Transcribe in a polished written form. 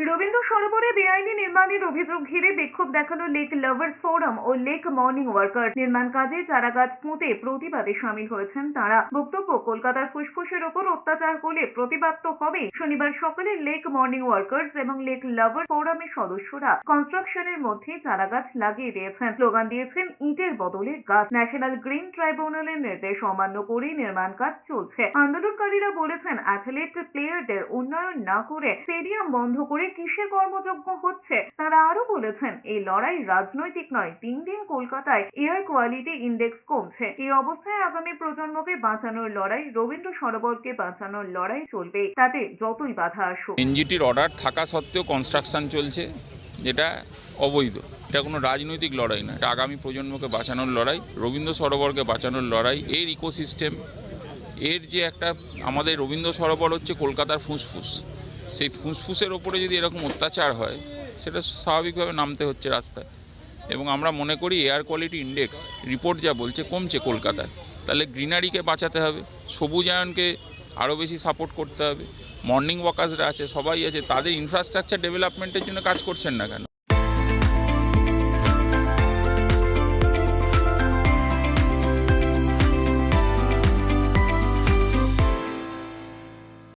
রবীন্দ্র সরোবরে বেআইনি নির্মাণের অভিযোগ ঘিরে বিক্ষোভ দেখালো লেক লাভার্স ফোরাম ও লেক মর্নিং ওয়ার্কার। নির্মাণ কাজে চারাগাছ পুঁতে প্রতিবাদে সামিল হয়েছেন তারা। বক্তব্য, কলকাতার ফুসফুসের ওপর অত্যাচার হলে প্রতিবাদ তো হবেই। শনিবার সকালে লেক মর্নিং ওয়ার্কার্স এবং লেক লাভার্স ফোরামের সদস্যরা কনস্ট্রাকশনের মধ্যে চারাগাছ লাগিয়ে দিয়েছেন। স্লোগান দিয়েছেন ইটের বদলে গাছ। ন্যাশনাল গ্রিন ট্রাইব্যুনালের নির্দেশ অমান্য করে নির্মাণ কাজ চলছে। আন্দোলনকারীরা বলেছেন, অ্যাথলেট প্লেয়ারদের উন্নয়ন না করে স্টেডিয়াম বন্ধ করে কিসের কর্মযজ্ঞ হচ্ছে। তারা আরো বলেছেন, এই লড়াই রাজনৈতিক নয়। দিন দিন কলকাতায় এয়ার কোয়ালিটি ইন্ডেক্স কমছে। এই অবস্থায় আগামী প্রজন্মকে বাঁচানোর লড়াই, রবীন্দ্র সরোবরকে বাঁচানোর লড়াই চলবে, তাতে যতই বাধা আসুক। এনজিটির অর্ডার থাকা সত্ত্বেও কনস্ট্রাকশন চলছে, যেটা অবৈধ। এটা কোনো রাজনৈতিক লড়াই না, এটা আগামী প্রজন্মকে বাঁচানোর লড়াই, রবীন্দ্র সরোবরকে বাঁচানোর লড়াই। এর ইকোসিস্টেম, এর যে একটা আমাদের রবীন্দ্র সরোবর হচ্ছে কলকাতার ফুসফুস। সেই ফুসফুসের ওপরে যদি এরকম অত্যাচার হয়, সেটা স্বাভাবিকভাবে নামতে হচ্ছে রাস্তায়। এবং আমরা মনে করি এয়ার কোয়ালিটি ইন্ডেক্স রিপোর্ট যা বলছে কমছে কলকাতায়। তাহলে গ্রিনারিকে বাঁচাতে হবে, সবুজায়নকে আরও বেশি সাপোর্ট করতে হবে। মর্নিং ওয়াকার্সরা আছে, সবাই আছে, তাদের ইনফ্রাস্ট্রাকচার ডেভেলপমেন্টের জন্য কাজ করছেন না কেন?